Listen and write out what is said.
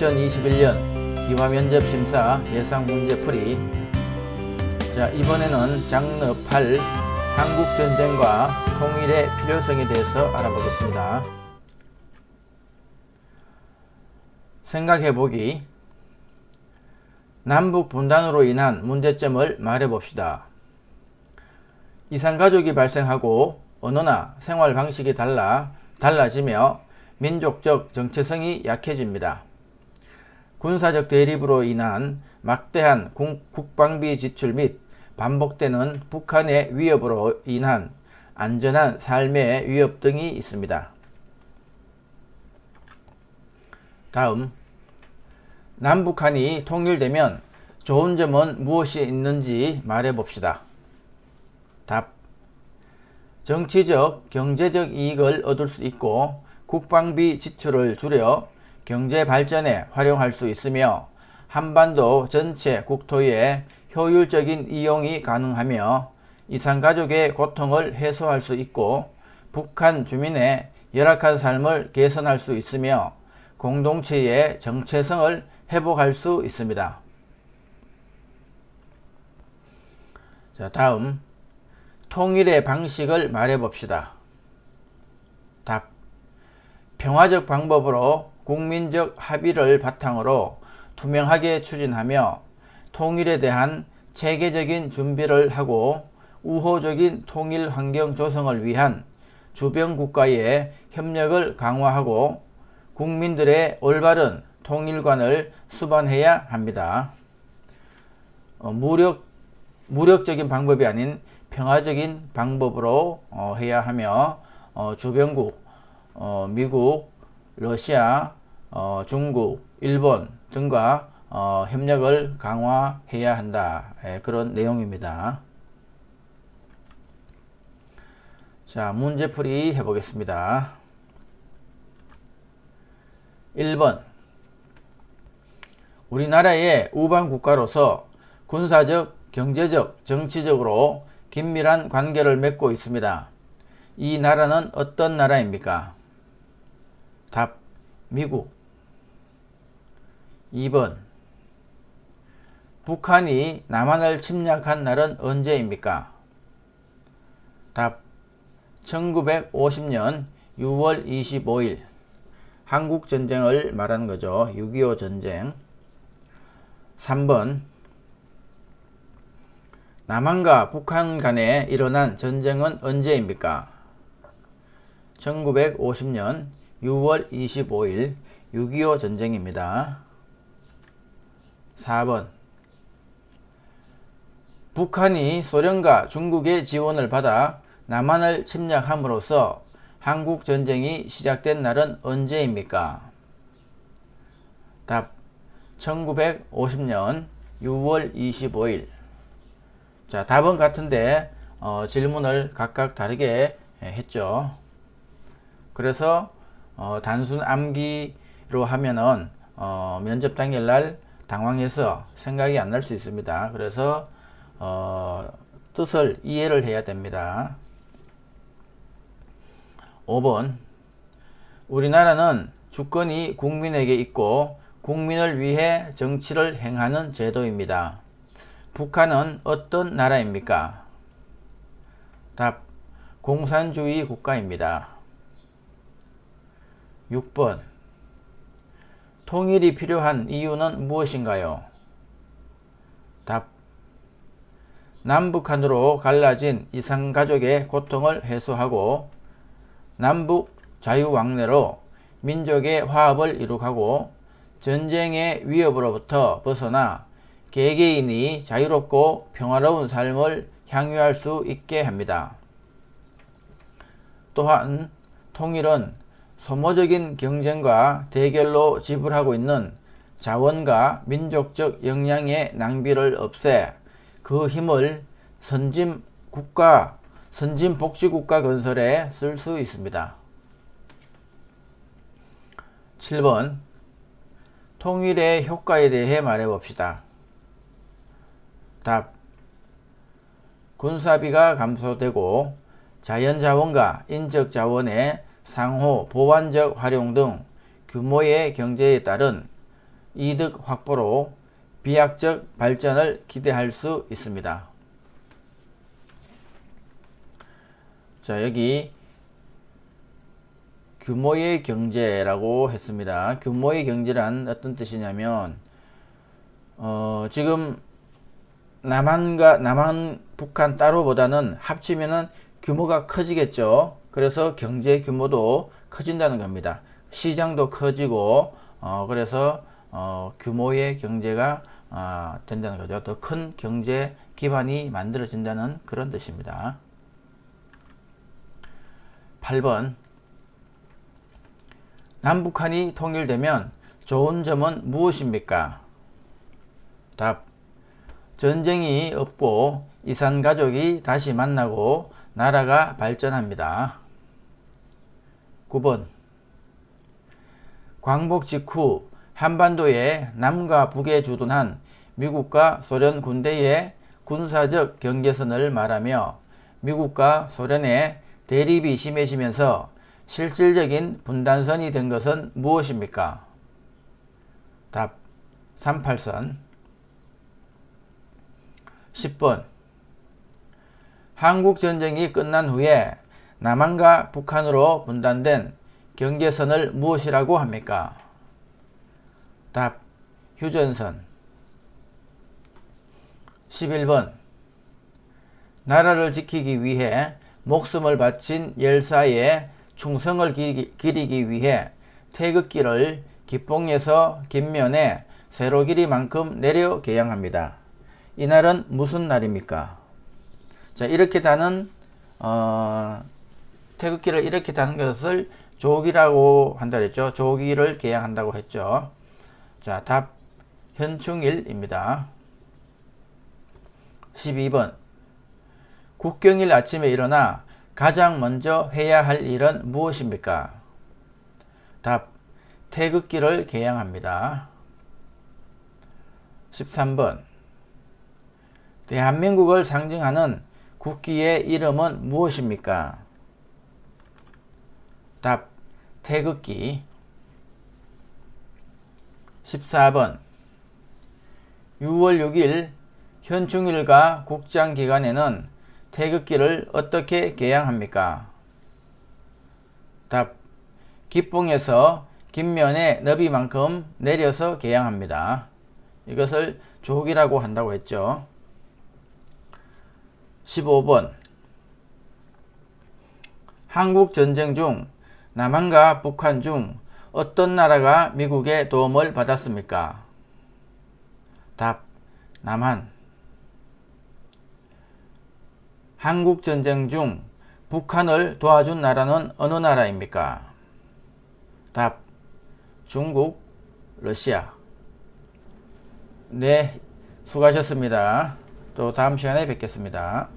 2021년 기화면접심사 예상문제풀이. 자, 이번에는 장르 8 한국전쟁과 통일의 필요성에 대해서 알아보겠습니다. 생각해보기. 남북 분단으로 인한 문제점을 말해봅시다. 이산가족이 발생하고 언어나 생활 방식이 달라지며 민족적 정체성이 약해집니다. 군사적 대립으로 인한 막대한 국방비 지출 및 반복되는 북한의 위협으로 인한 안전한 삶의 위협 등이 있습니다. 다음, 남북한이 통일되면 좋은 점은 무엇이 있는지 말해봅시다. 답. 정치적, 경제적 이익을 얻을 수 있고 국방비 지출을 줄여 경제 발전에 활용할 수 있으며 한반도 전체 국토의 효율적인 이용이 가능하며 이산가족의 고통을 해소할 수 있고 북한 주민의 열악한 삶을 개선할 수 있으며 공동체의 정체성을 회복할 수 있습니다. 자, 다음, 통일의 방식을 말해봅시다. 답. 평화적 방법으로 국민적 합의를 바탕으로 투명하게 추진하며 통일에 대한 체계적인 준비를 하고 우호적인 통일 환경 조성을 위한 주변 국가의 협력을 강화하고 국민들의 올바른 통일관을 수반해야 합니다. 무력적인 방법이 아닌 평화적인 방법으로 해야 하며 주변국 미국, 러시아, 중국, 일본 등과 협력을 강화해야 한다. 그런 내용입니다. 자, 문제풀이 해보겠습니다. 1번. 우리나라의 우방 국가로서 군사적, 경제적, 정치적으로 긴밀한 관계를 맺고 있습니다. 이 나라는 어떤 나라입니까? 답. 미국. 2번. 북한이 남한을 침략한 날은 언제입니까? 답. 1950년 6월 25일. 한국전쟁을 말하는 거죠. 6.25 전쟁. 3번. 남한과 북한 간에 일어난 전쟁은 언제입니까? 1950년 6월 25일 6.25 전쟁입니다. 4번. 북한이 소련과 중국의 지원을 받아 남한을 침략함으로써 한국전쟁이 시작된 날은 언제입니까? 답. 1950년 6월 25일. 자, 답은 같은데 질문을 각각 다르게 했죠. 그래서 단순 암기로 하면은 면접 당일날 당황해서 생각이 안 날 수 있습니다. 그래서 뜻을 이해를 해야 됩니다. 5번. 우리나라는 주권이 국민에게 있고 국민을 위해 정치를 행하는 제도입니다. 북한은 어떤 나라입니까? 답. 공산주의 국가입니다. 6번. 통일이 필요한 이유는 무엇인가요? 답. 남북한으로 갈라진 이산가족의 고통을 해소하고 남북 자유왕래로 민족의 화합을 이룩하고 전쟁의 위협으로부터 벗어나 개개인이 자유롭고 평화로운 삶을 향유할 수 있게 합니다. 또한 통일은 소모적인 경쟁과 대결로 지불하고 있는 자원과 민족적 역량의 낭비를 없애 그 힘을 선진복지국가 건설에 쓸 수 있습니다. 7번. 통일의 효과에 대해 말해봅시다. 답. 군사비가 감소되고 자연자원과 인적자원의 상호 보완적 활용 등 규모의 경제에 따른 이득 확보로 비약적 발전을 기대할 수 있습니다. 자, 여기 규모의 경제라고 했습니다. 규모의 경제란 어떤 뜻이냐면 지금 남한, 북한 따로보다는 합치면은 규모가 커지겠죠. 그래서 경제 규모도 커진다는 겁니다. 시장도 커지고 그래서 규모의 경제가 된다는 거죠. 더 큰 경제 기반이 만들어진다는 그런 뜻입니다. 8번 남북한이 통일되면 좋은 점은 무엇입니까? 답. 전쟁이 없고 이산가족이 다시 만나고 나라가 발전합니다. 9번 광복 직후 한반도에 남과 북에 주둔한 미국과 소련 군대의 군사적 경계선을 말하며 미국과 소련의 대립이 심해지면서 실질적인 분단선이 된 것은 무엇입니까? 답. 38선. 10번 한국전쟁이 끝난 후에 남한과 북한으로 분단된 경계선을 무엇이라고 합니까? 답. 휴전선. 11번 나라를 지키기 위해 목숨을 바친 열사의 충성을 기리기 위해 태극기를 기뽕에서 김면에 세로 길이만큼 내려 개양합니다. 이날은 무슨 날입니까? 자, 이렇게 다는 태극기를 이렇게 다는 것을 조기라고 한다 그랬죠. 조기를 개양한다고 했죠. 자, 답 현충일입니다. 12번 국경일 아침에 일어나 가장 먼저 해야 할 일은 무엇입니까? 답. 태극기를 개양합니다. 13번 대한민국을 상징하는 국기의 이름은 무엇입니까? 답. 태극기. 14번 6월 6일 현충일과 국장 기간에는 태극기를 어떻게 개양합니까? 답. 기뽕에서 김면의 너비만큼 내려서 개양합니다. 이것을 조기라고 한다고 했죠. 15번 한국전쟁 중 남한과 북한 중 어떤 나라가 미국의 도움을 받았습니까? 답. 남한. 한국전쟁 중 북한을 도와준 나라는 어느 나라입니까? 답. 중국, 러시아. 네, 수고하셨습니다. 또 다음 시간에 뵙겠습니다.